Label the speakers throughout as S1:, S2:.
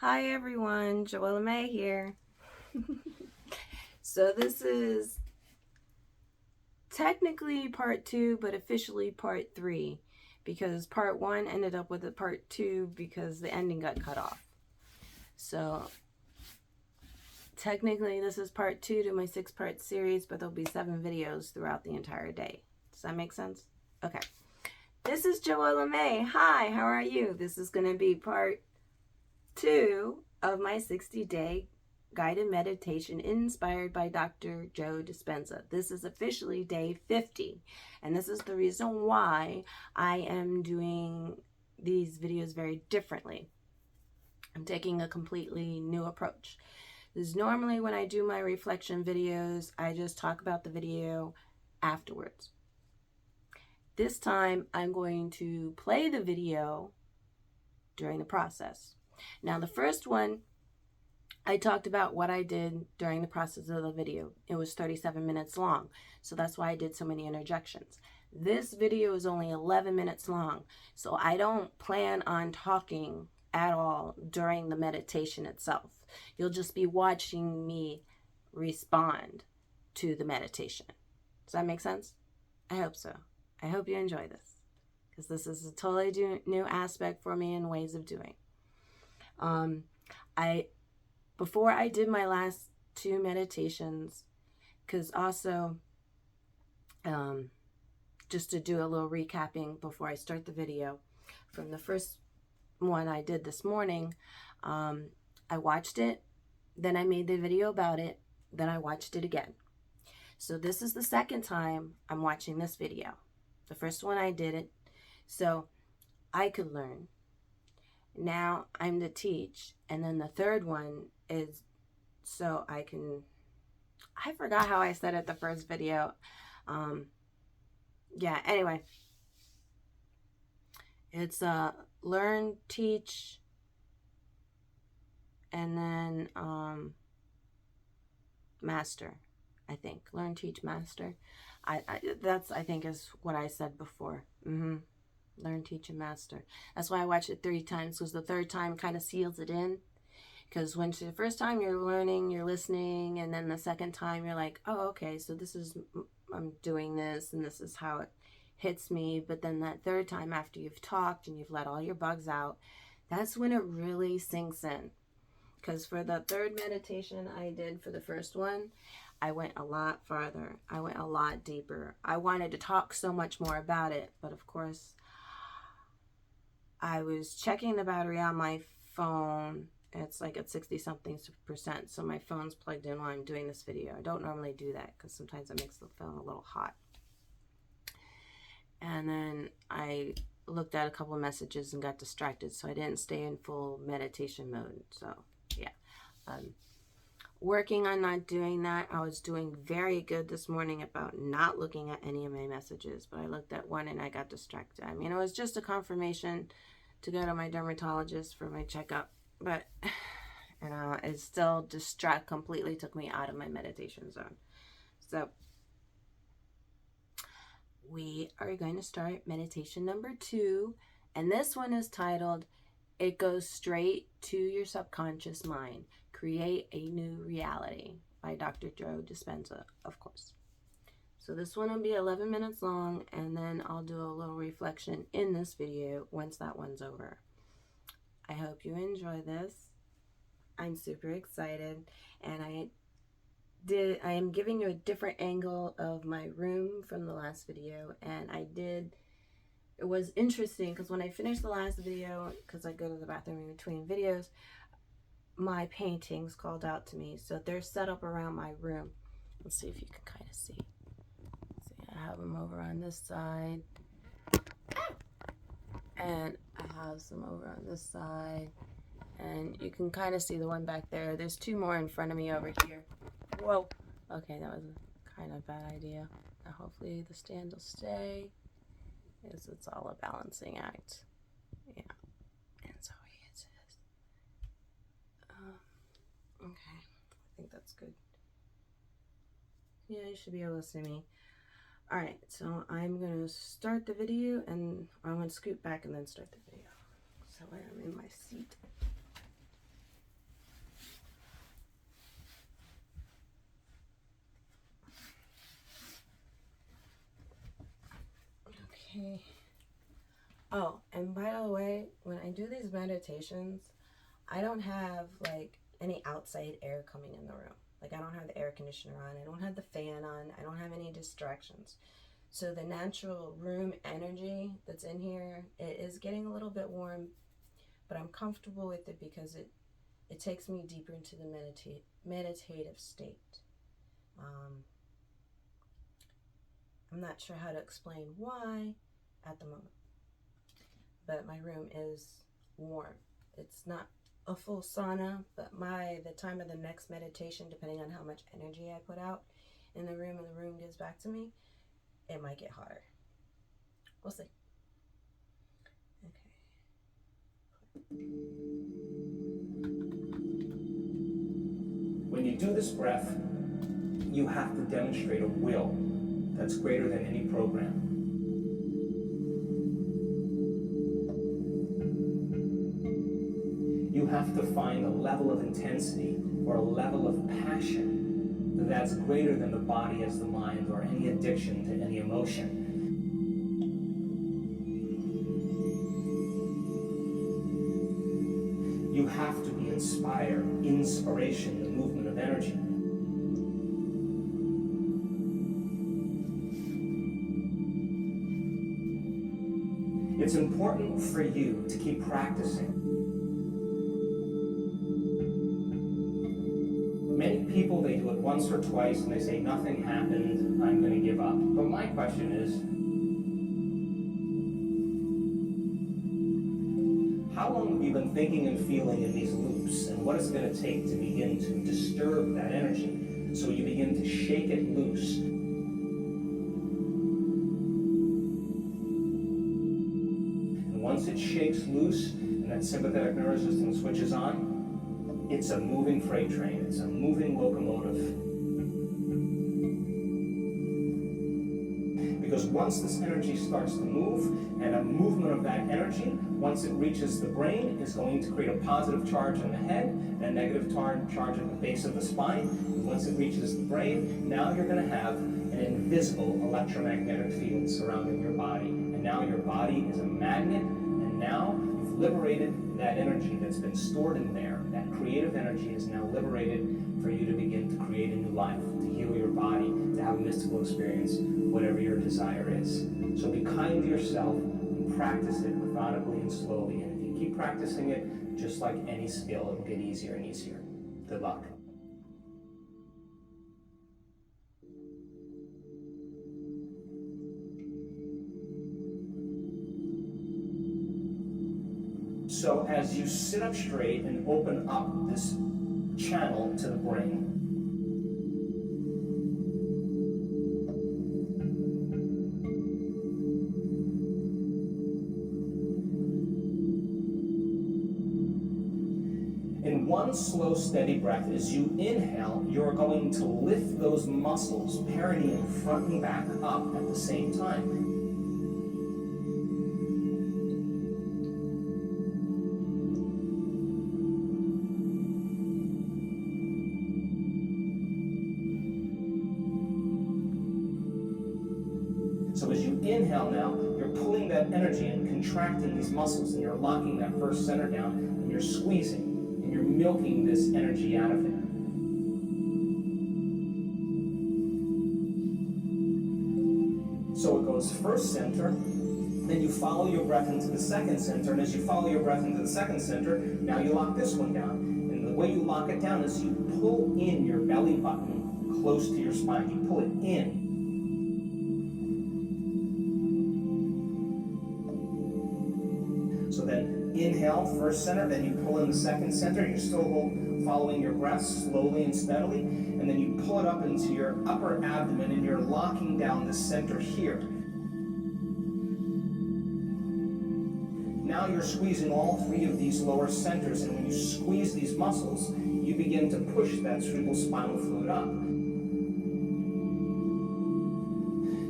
S1: Hi everyone, Joella May here. So this is technically part 2, but officially part 3, because part 1 ended up with a part 2 because the ending got cut off. So technically this is part 2 to my 6-part series, but there'll be 7 videos throughout the entire day. Does that make sense? Okay. This is Joella May. Hi, how are you? This is going to be part 2 of my 60-day guided meditation inspired by Dr. Joe Dispenza. This is officially day 50, and this is the reason why I am doing these videos very differently. I'm taking a completely new approach. Because normally when I do my reflection videos, I just talk about the video afterwards. This time I'm going to play the video during the process. Now the first one, I talked about what I did during the process of the video. It was 37 minutes long, so that's why I did so many interjections. This video is only 11 minutes long, so I don't plan on talking at all during the meditation itself. You'll just be watching me respond to the meditation. Does that make sense? I hope so. I hope you enjoy this, because this is a totally new aspect for me and ways of doing. Before I did my last 2 meditations, because also, just to do a little recapping before I start the video, from the first one I did this morning, I watched it, then I made the video about it, then I watched it again. So this is the second time I'm watching this video. The first one I did it so I could learn. Now I'm to teach, and then the third one is so I can, I forgot how I said it the first video. Yeah, anyway, it's learn, teach, and then master. I think learn, teach, master. That's, I think, is what I said before. Learn, teach, and master. That's why I watched it 3 times, because the third time kind of seals it in. Because when the first time you're learning, you're listening, and then the second time you're like, oh, okay, so this is, I'm doing this, and this is how it hits me. But then that third time, after you've talked and you've let all your bugs out, that's when it really sinks in. Because for the third meditation I did for the first one, I went a lot farther. I went a lot deeper. I wanted to talk so much more about it, but of course, I was checking the battery on my phone. It's like at 60 something percent, so my phone's plugged in while I'm doing this video. I don't normally do that because sometimes it makes the phone a little hot. And then I looked at a couple of messages and got distracted, so I didn't stay in full meditation mode. So yeah, working on not doing that. I was doing very good this morning about not looking at any of my messages, but I looked at one and I got distracted. I mean, it was just a confirmation to go to my dermatologist for my checkup, but it still completely took me out of my meditation zone. So we are going to start meditation number 2, and this one is titled, It Goes Straight to Your Subconscious Mind. Create a New Reality, by Dr. Joe Dispenza, of course. So this one will be 11 minutes long, and then I'll do a little reflection in this video once that one's over. I hope you enjoy this. I'm super excited, and I am giving you a different angle of my room from the last video, and it was interesting because when I finished the last video, because I go to the bathroom in between videos, my paintings called out to me. So they're set up around my room. Let's see if you can kind of see. I have them over on this side, and I have some over on this side, and you can kind of see the one back there. There's 2 more in front of me over here. Whoa. Okay, that was kind of a bad idea. Now hopefully the stand will stay. It's all a balancing act. Yeah. And so it is. Okay. I think that's good. Yeah, you should be able to see me. Alright, so I'm going to start the video, and I'm going to scoot back and then start the video. So I am in my seat. Oh, and by the way, when I do these meditations, I don't have like any outside air coming in the room. Like I don't have the air conditioner on, I don't have the fan on, I don't have any distractions. So the natural room energy that's in here, it is getting a little bit warm, but I'm comfortable with it because it takes me deeper into the meditative state. I'm not sure how to explain why at the moment, but my room is warm. It's not a full sauna, but the time of the next meditation, depending on how much energy I put out in the room and the room gives back to me, it might get hotter. We'll see. Okay.
S2: When you do this breath, you have to demonstrate a will that's greater than any program. You have to find a level of intensity or a level of passion that's greater than the body as the mind or any addiction to any emotion. You have to be inspired, inspiration, the movement of energy. It's important for you to keep practicing. Many people, they do it once or twice and they say, nothing happened, I'm going to give up. But my question is, how long have you been thinking and feeling in these loops, and what is it going to take to begin to disturb that energy so you begin to shake it loose? And once it shakes loose and that sympathetic nervous system switches on, it's a moving freight train, it's a moving locomotive. Because once this energy starts to move, and a movement of that energy, once it reaches the brain, is going to create a positive charge in the head, and a negative charge at the base of the spine. And once it reaches the brain, now you're going to have an invisible electromagnetic field surrounding your body. And now your body is a magnet, and now you've liberated that energy that's been stored in there. That creative energy is now liberated for you to begin to create a new life, to heal your body, to have a mystical experience, whatever your desire is. So be kind to yourself and practice it methodically and slowly. And if you keep practicing it, just like any skill, it will get easier and easier. Good luck. So as you sit up straight and open up this channel to the brain, in one slow, steady breath, as you inhale, you're going to lift those muscles, perineum, front and back, up at the same time. So as you inhale now, you're pulling that energy and contracting these muscles, and you're locking that first center down, and you're squeezing, and you're milking this energy out of there. So it goes first center, then you follow your breath into the second center, and as you follow your breath into the second center, now you lock this one down. And the way you lock it down is you pull in your belly button close to your spine. You pull it in. So then inhale, first center, then you pull in the second center. You're still following your breath slowly and steadily. And then you pull it up into your upper abdomen, and you're locking down the center here. Now you're squeezing all three of these lower centers, and when you squeeze these muscles, you begin to push that cerebral spinal fluid up.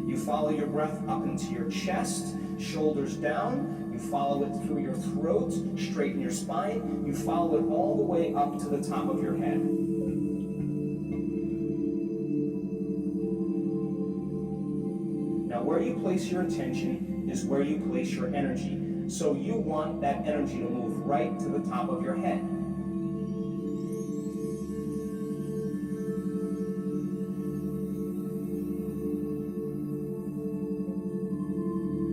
S2: You follow your breath up into your chest, shoulders down. You follow it through your throat, straighten your spine. You follow it all the way up to the top of your head. Now where you place your attention is where you place your energy. So you want that energy to move right to the top of your head.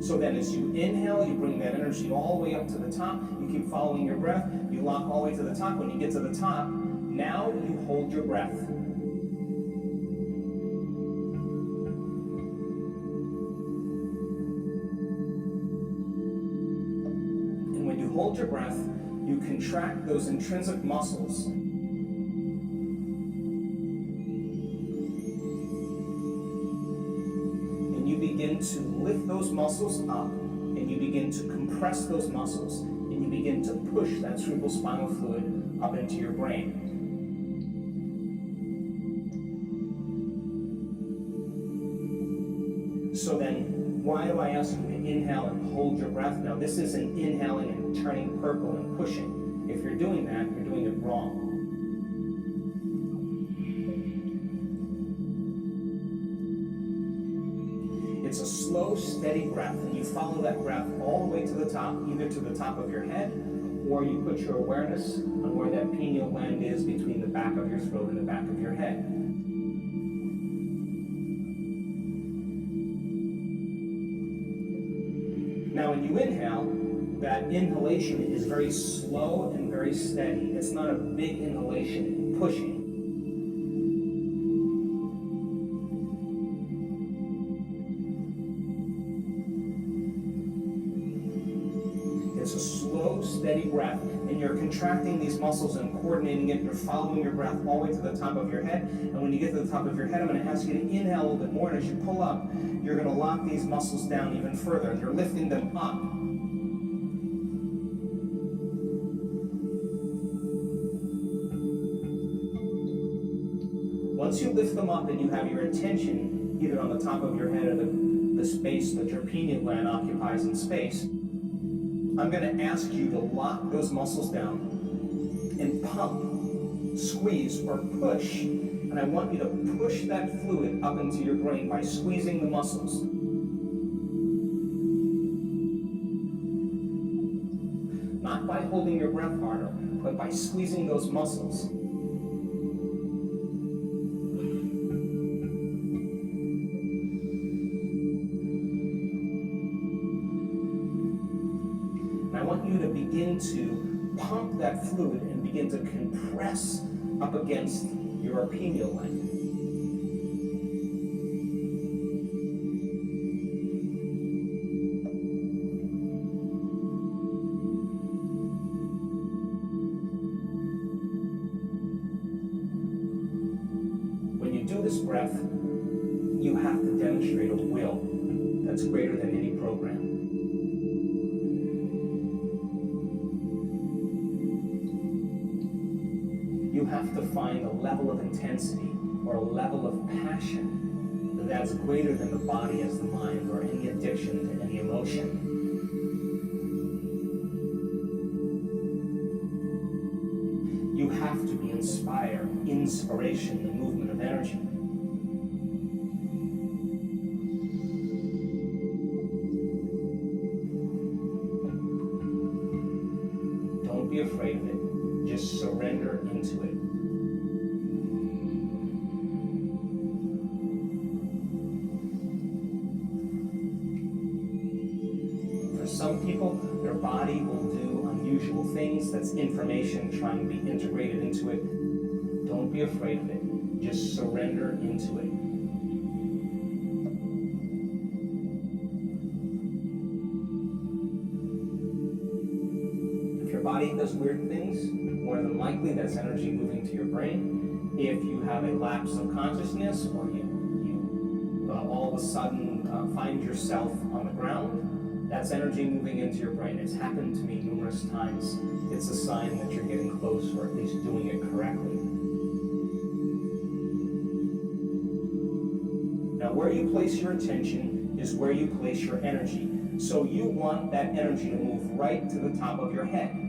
S2: So then as you inhale, you bring that energy all the way up to the top. You keep following your breath. You lock all the way to the top. When you get to the top, now you hold your breath. And when you hold your breath, you contract those intrinsic muscles. You begin to lift those muscles up, and you begin to compress those muscles, and you begin to push that cerebrospinal fluid up into your brain. So then, why do I ask you to inhale and hold your breath? Now, this isn't inhaling and turning purple and pushing. If you're doing that, you're doing it wrong. It's a slow, steady breath, and you follow that breath all the way to the top, either to the top of your head, or you put your awareness on where that pineal gland is between the back of your throat and the back of your head. Now, when you inhale, that inhalation is very slow and very steady. It's not a big inhalation, pushing. It's a slow, steady breath, and you're contracting these muscles and coordinating it. You're following your breath all the way to the top of your head. And when you get to the top of your head, I'm going to ask you to inhale a little bit more. And as you pull up, you're going to lock these muscles down even further, and you're lifting them up. Once you lift them up and you have your attention either on the top of your head or the space that your pineal gland occupies in space, I'm going to ask you to lock those muscles down and pump, squeeze, or push. And I want you to push that fluid up into your brain by squeezing the muscles. Not by holding your breath harder, but by squeezing those muscles. I want you to begin to pump that fluid and begin to compress up against your pineal gland. When you do this breath, you have to demonstrate a will that's greater than any program. You have to find a level of intensity or a level of passion that's greater than the body as the mind or any addiction to any emotion. You have to be inspired, inspiration, the movement of energy. Don't be afraid of it. Just surrender into it. For some people, their body will do unusual things. That's information trying to be integrated into it. Don't be afraid of it. Just surrender into it. If your body does weird things, more than likely that's energy moving to your brain. If you have a lapse of consciousness, or you all of a sudden find yourself on the ground, that's energy moving into your brain. It's happened to me numerous times. It's a sign that you're getting close, or at least doing it correctly. Now, where you place your attention is where you place your energy. So you want that energy to move right to the top of your head.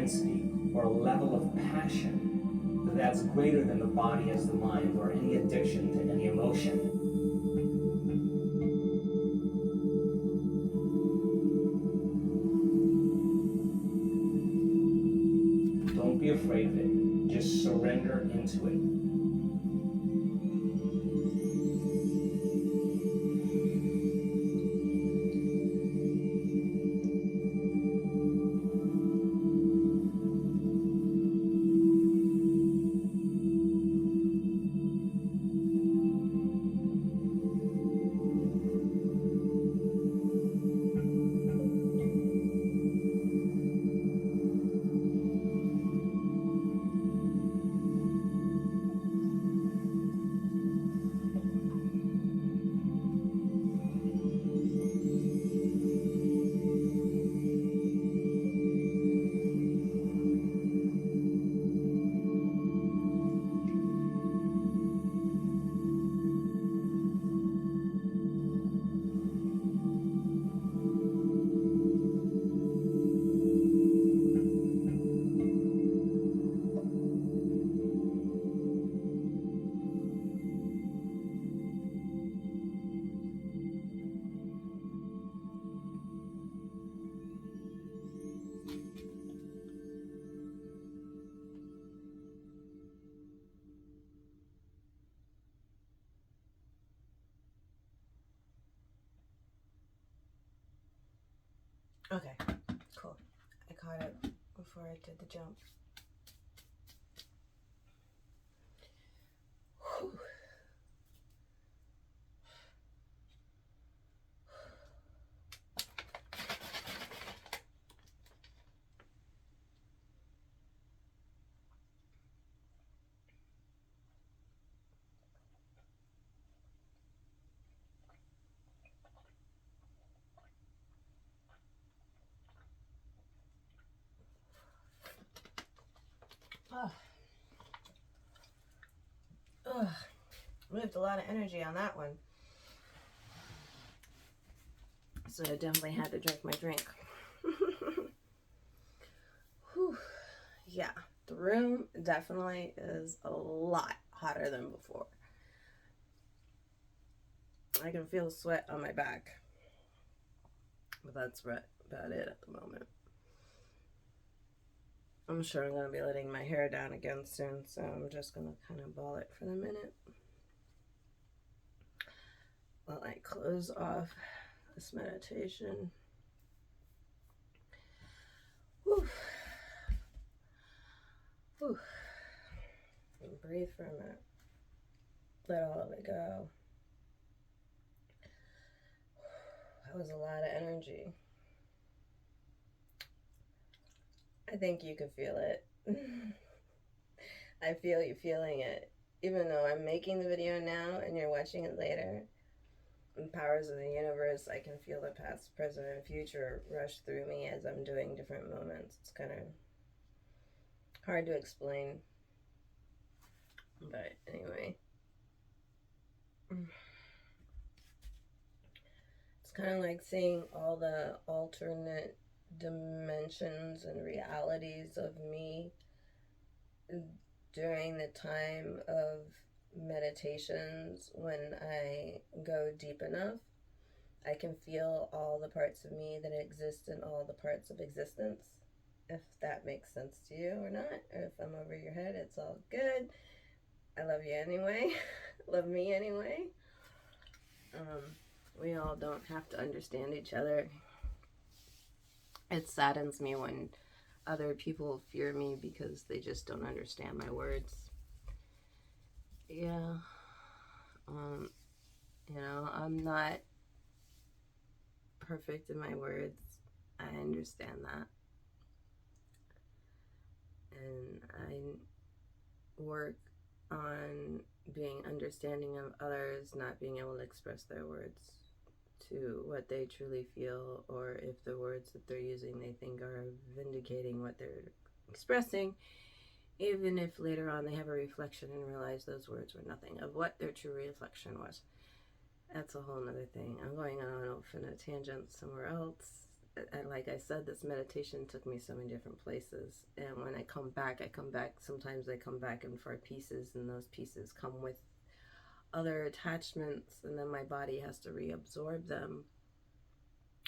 S2: intensity or a level of passion that's greater than the body as the mind, or any addiction to any emotion. Don't be afraid of it. Just surrender into it.
S1: Okay, cool. I caught it before I did the jump. Whew. Oh. Ugh. Moved a lot of energy on that one. So I definitely had to drink my drink. Whew. Yeah, the room definitely is a lot hotter than before. I can feel sweat on my back, but that's about it at the moment. I'm sure I'm going to be letting my hair down again soon, so I'm just going to kind of ball it for the minute while I close off this meditation. Whew. Whew. And breathe for a minute. Let all of it go. That was a lot of energy. I think you could feel it. I feel you feeling it. Even though I'm making the video now and you're watching it later, in powers of the universe, I can feel the past, present, and future rush through me as I'm doing different moments. It's kind of hard to explain. But anyway. It's kind of like seeing all the alternate dimensions and realities of me during the time of meditations. When I go deep enough, I can feel all the parts of me that exist in all the parts of existence. If that makes sense to you or not, or if I'm over your head, it's all good. I love you anyway. Love me anyway. We all don't have to understand each other. It saddens me when other people fear me because they just don't understand my words. Yeah. You know, I'm not perfect in my words. I understand that. And I work on being understanding of others, not being able to express their words to what they truly feel, or if the words that they're using they think are vindicating what they're expressing, even if later on they have a reflection and realize those words were nothing of what their true reflection was. That's a whole nother thing. I'm going on off in a tangent somewhere else. like I said, this meditation took me so many different places. And when I come back, sometimes I come back in 4 pieces, and those pieces come with other attachments, and then my body has to reabsorb them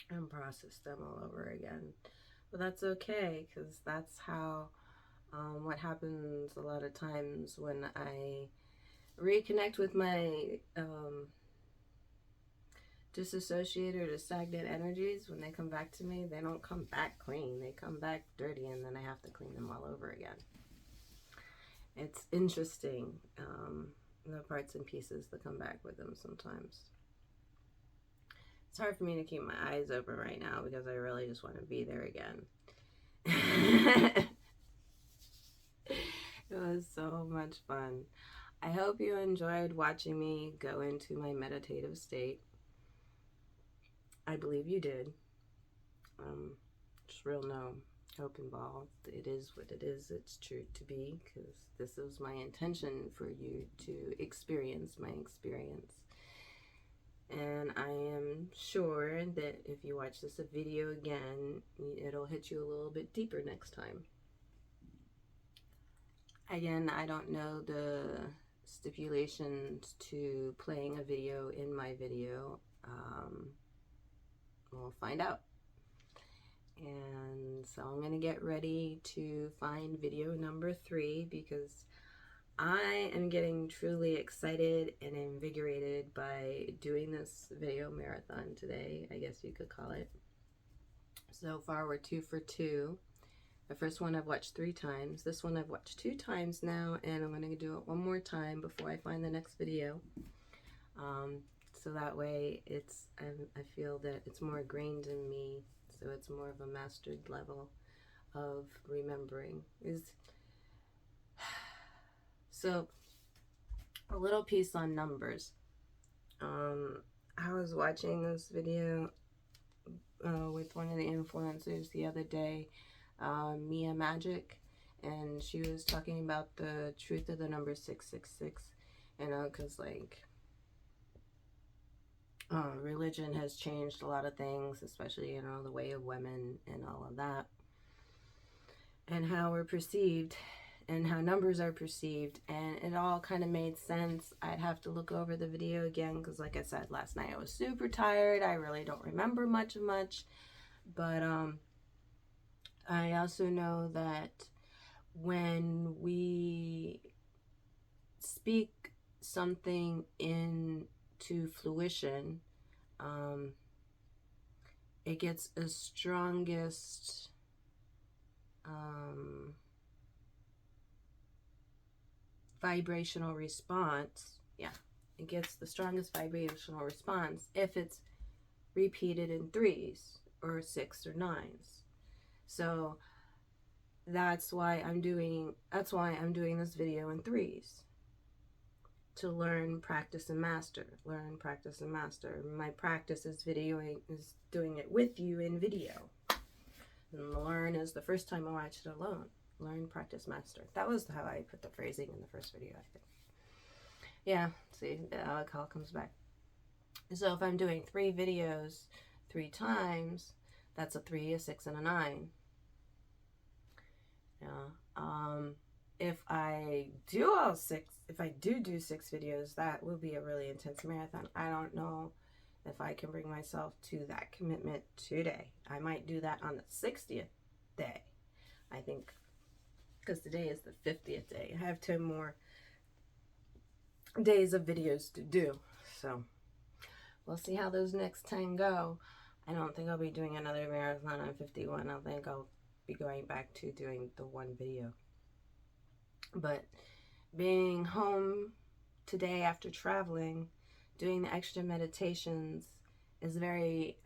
S1: and process them all over again. But that's okay, because that's how what happens a lot of times when I reconnect with my disassociated or stagnant energies. When they come back to me, they don't come back clean. They come back dirty, and then I have to clean them all over again. It's interesting, the parts and pieces that come back with them sometimes. It's hard for me to keep my eyes open right now because I really just want to be there again. It was so much fun. I hope you enjoyed watching me go into my meditative state. I believe you did. Just real no hope involved. It is what it is. It's true to be, because this is my intention for you to experience my experience. And I am sure that if you watch this video again, it'll hit you a little bit deeper next time. Again, I don't know the stipulations to playing a video in my video. We'll find out. And so I'm going to get ready to find video number 3, because I am getting truly excited and invigorated by doing this video marathon today, I guess you could call it. So far we're 2 for 2. The first one I've watched 3 times. This one I've watched 2 times now, and I'm going to do it one more time before I find the next video. So that way I feel that it's more ingrained in me, so it's more of a mastered level of remembering. So a little piece on numbers. I was watching this video with one of the influencers the other day, Mia Magic, and she was talking about the truth of the number 666, because like religion has changed a lot of things, especially the way of women and all of that, and how we're perceived and how numbers are perceived, and it all kind of made sense. I'd have to look over the video again, because like I said, last night I was super tired. I really don't remember much, but I also know that when we speak something into fruition, it gets a strongest vibrational response. Yeah, it gets the strongest vibrational response if it's repeated in 3s or 6 or 9s. So that's why I'm doing this video in 3s, to learn, practice, and master. Learn, practice, and master. My practice is doing it with you in video. And learn is the first time I watched it alone. Learn, practice, master. That was how I put the phrasing in the first video, I think. Yeah, see, it all comes back. So if I'm doing 3 videos 3 times, that's a 3, a 6, and a 9. Yeah. If I do 6 videos, that will be a really intense marathon. I don't know if I can bring myself to that commitment today. I might do that on the 60th day, I think, because today is the 50th day. I have 10 more days of videos to do, so we'll see how those next 10 go. I don't think I'll be doing another marathon on 51. I think I'll be going back to doing the 1 video. But being home today after traveling, doing the extra meditations is very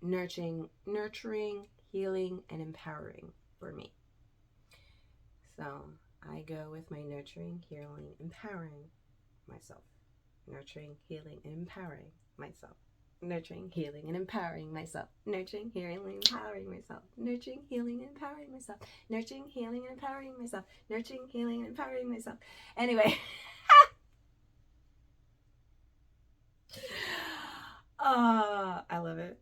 S1: nurturing, healing, and empowering for me. So I go with my nurturing, healing, empowering myself. Nurturing, healing, and empowering myself. Nurturing, healing, and empowering myself. Nurturing, healing, and empowering myself. Nurturing, healing, and empowering myself. Nurturing, healing, and empowering myself. Nurturing, healing, and empowering myself. Anyway. I love it.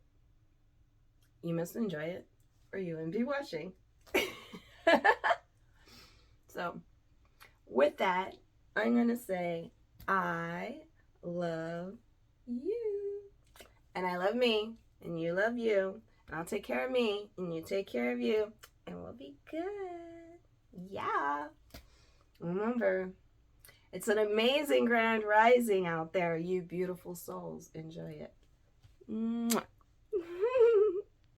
S1: you must enjoy it or you wouldn't be watching. So with that, I'm going to say, I love you. And I love me. And you love you. And I'll take care of me. And you take care of you. And we'll be good. Yeah. Remember, it's an amazing grand rising out there, you beautiful souls. Enjoy it. Mwah.